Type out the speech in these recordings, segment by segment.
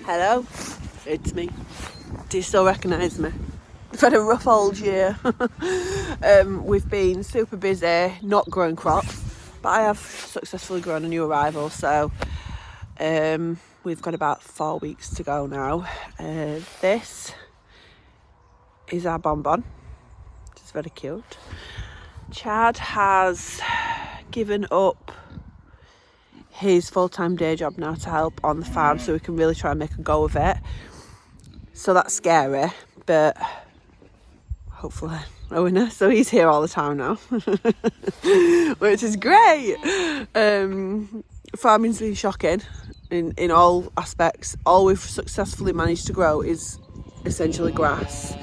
Hello, it's me. Do you still recognise me? We've had a rough old year. We've been super busy, not growing crops, but I have successfully grown a new arrival, so we've got about 4 weeks to go now. This is our bonbon, which is very cute. Chad has given up his full-time day job now to help on the farm, so we can really try and make a go of it. So that's scary, but hopefully a winner. So he's here all the time now, which is great. Farming's been shocking in all aspects. All we've successfully managed to grow is essentially grass.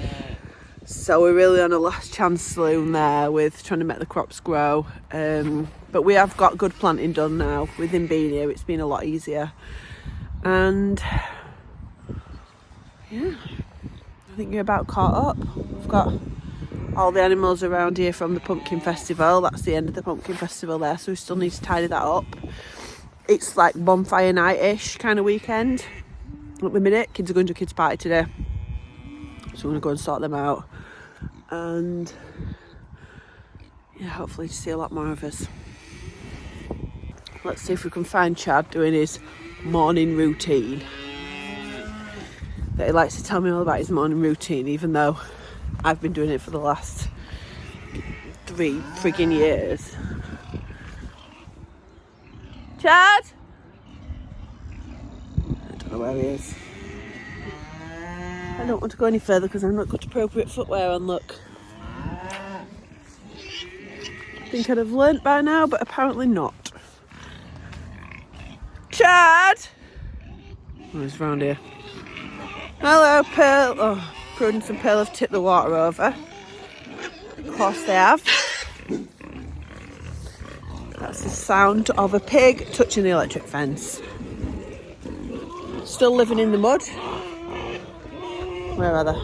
So we're really on a last chance saloon there with trying to make the crops grow. But we have got good planting done now. With him being here, it's been a lot easier. And yeah, I think you're about caught up. We've got all the animals around here from the pumpkin festival. That's the end of the pumpkin festival there, so we still need to tidy that up. It's like bonfire night-ish kind of weekend at the minute. Kids are going to a kids' party today, so we're going to go and sort them out. And yeah, hopefully to see a lot more of us. Let's see if we can find Chad doing his morning routine. That he likes to tell me all about his morning routine, even though I've been doing it for the last 3 friggin' years. Chad? I don't know where he is. I don't want to go any further because I've not got appropriate footwear on, look. I think I'd have learnt by now, but apparently not. Chad! Oh, he's round here. Hello, Pearl. Oh, Prudence and Pearl have tipped the water over. Of course they have. That's the sound of a pig touching the electric fence. Still living in the mud. Where are they?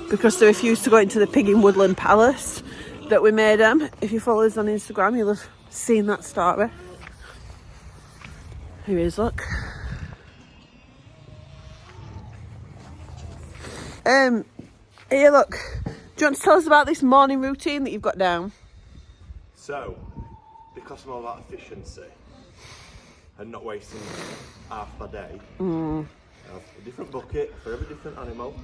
Because they refused to go into the pig in Woodland Palace that we made them. If you follow us on Instagram, you'll have seen that story. Here he is, look. Here, look. Do you want to tell us about this morning routine that you've got down? So, because I'm all about efficiency and not wasting half my day, I have a different bucket for every different animal,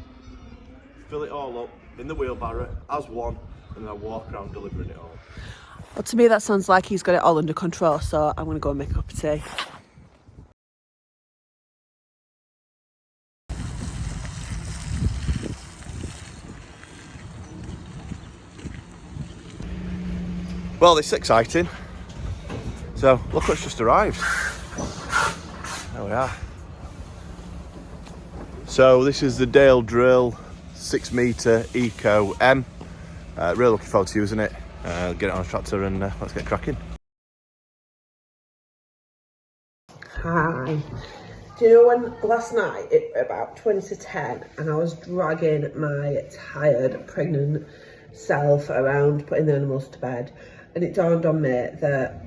fill it all up in the wheelbarrow as one, and then I walk around delivering it all. Well, to me that sounds like he's got it all under control, so I'm going to go and make a cup of tea. Well, it's exciting. So, look what's just arrived. There we are. So, this is the Dale Drill 6 metre Eco M. Really looking forward to using it. Get it on a tractor and let's get cracking. Hi. Do you know when last night, it was about 20 to 10, and I was dragging my tired, pregnant self around putting the animals to bed, and it dawned on me that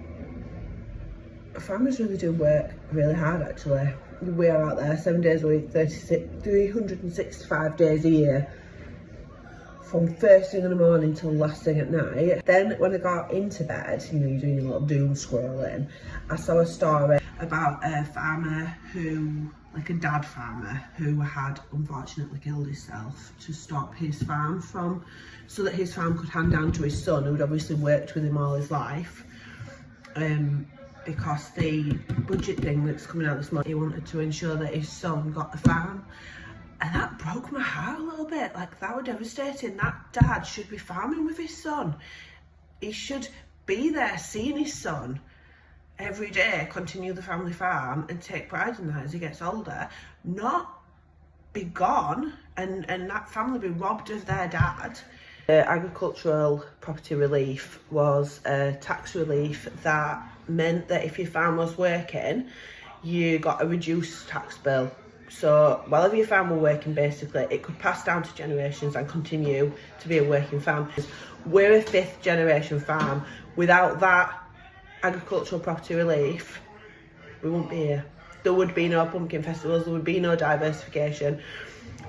farmers really do work really hard actually. We are out there 7 days a week, 365 days a year, from first thing in the morning till last thing at night. Then when I got into bed, you know, you're doing your little doom scrolling, I saw a story about a farmer who, like a dad farmer, who had unfortunately killed himself to stop his farm from, so that his farm could hand down to his son, who'd obviously worked with him all his life. Because the budget thing that's coming out this month, he wanted to ensure that his son got the farm. And that broke my heart a little bit. Like, that was devastating. That dad should be farming with his son. He should be there seeing his son every day, continue the family farm and take pride in that as he gets older, not be gone and that family be robbed of their dad. Agricultural property relief was a tax relief that meant that if your farm was working, you got a reduced tax bill. So while your farm were working, basically, it could pass down to generations and continue to be a working farm. We're a 5th generation farm. Without that agricultural property relief, we won't be here. there would be no pumpkin festivals, there would be no diversification,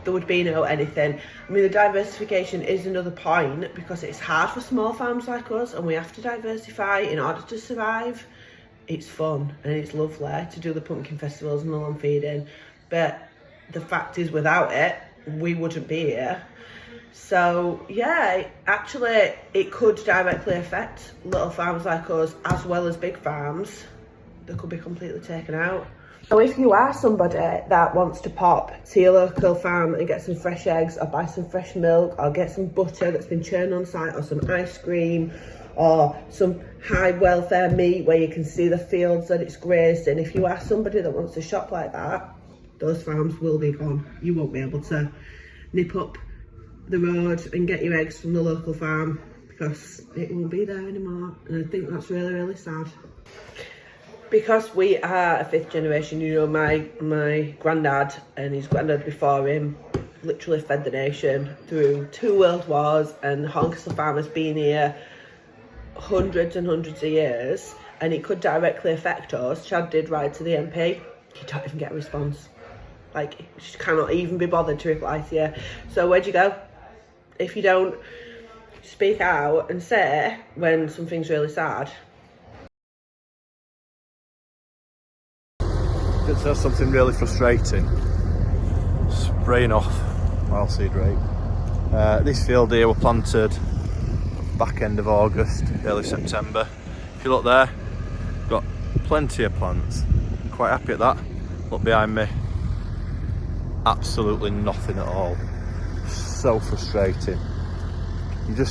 there would be no anything. I mean, the diversification is another point because it's hard for small farms like us and we have to diversify in order to survive. It's fun and it's lovely to do the pumpkin festivals and the lamb feeding, but the fact is without it, we wouldn't be here. So yeah, actually it could directly affect little farms like us as well as big farms that could be completely taken out. So if you are somebody that wants to pop to your local farm and get some fresh eggs or buy some fresh milk or get some butter that's been churned on site or some ice cream or some high welfare meat where you can see the fields that it's grazed in, if you are somebody that wants to shop like that, those farms will be gone. You won't be able to nip up the road and get your eggs from the local farm because it won't be there anymore, and I think that's really, really sad. Because we are a fifth generation, you know, my granddad and his granddad before him literally fed the nation through 2 world wars, and Horncastle Farm has been here hundreds and hundreds of years, and it could directly affect us. Chad did write to the MP, you don't even get a response. Like, she cannot even be bothered to reply to you. So where'd you go? If you don't speak out and say when something's really sad. That's something really frustrating. Spraying off oilseed rape. This field here were planted back end of August, early September. If you look there, got plenty of plants. Quite happy at that. Look behind me, absolutely nothing at all. So frustrating. You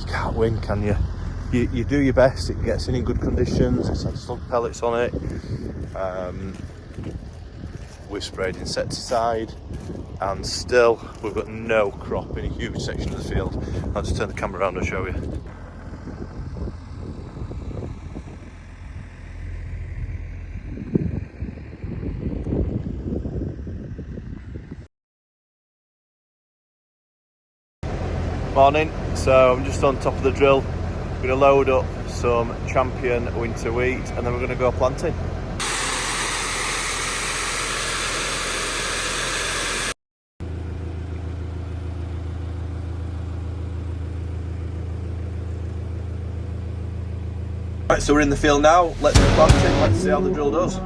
can't win, can you? You do your best, it gets in good conditions, it's had slug pellets on it. We've sprayed insecticide and still we've got no crop in a huge section of the field. I'll just turn the camera around and show you. Morning, so I'm just on top of the drill. We're going to load up some champion winter wheat and then we're going to go planting. Right, so we're in the field now, let's go planting, let's see how the drill does.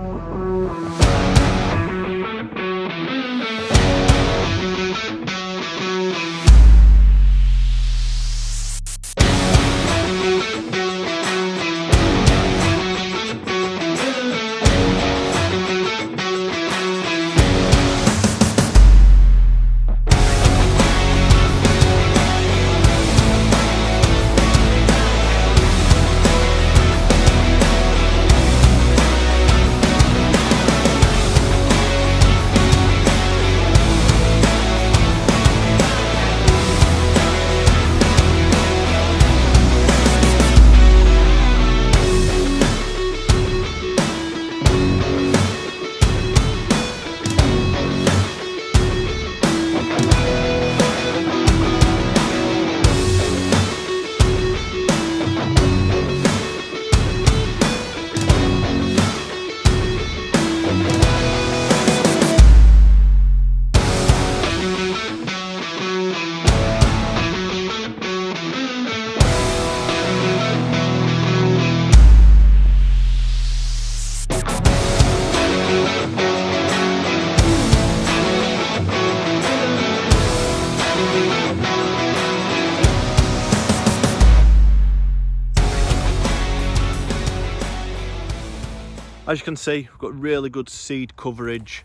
As you can see, we've got really good seed coverage.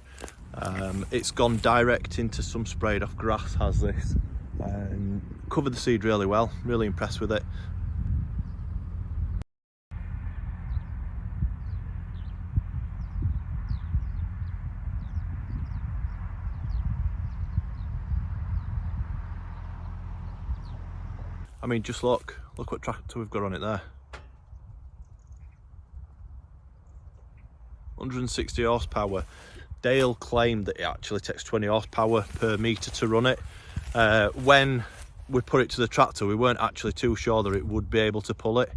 It's gone direct into some sprayed off grass, has this. Covered the seed really well, really impressed with it. I mean, just look what tractor we've got on it there. 160 horsepower. Dale claimed that it actually takes 20 horsepower per metre to run it. When we put it to the tractor, we weren't actually too sure that it would be able to pull it.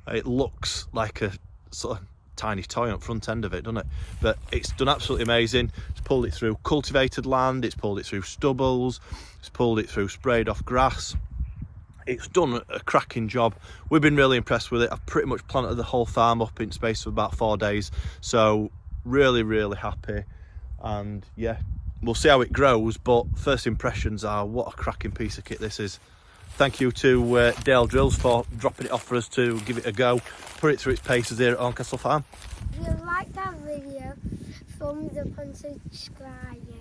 It looks like a sort of tiny toy on the front end of it, doesn't it? But it's done absolutely amazing. It's pulled it through cultivated land, it's pulled it through stubbles, it's pulled it through sprayed off grass. It's done a cracking job. We've been really impressed with it. I've pretty much planted the whole farm up in space of about 4 days, so really happy. And yeah, we'll see how it grows, but first impressions are what a cracking piece of kit this is. Thank you to Dale Drills for dropping it off for us to give it a go, put it through its paces here at Horncastle Farm. If you like that video, thumbs up and subscribe.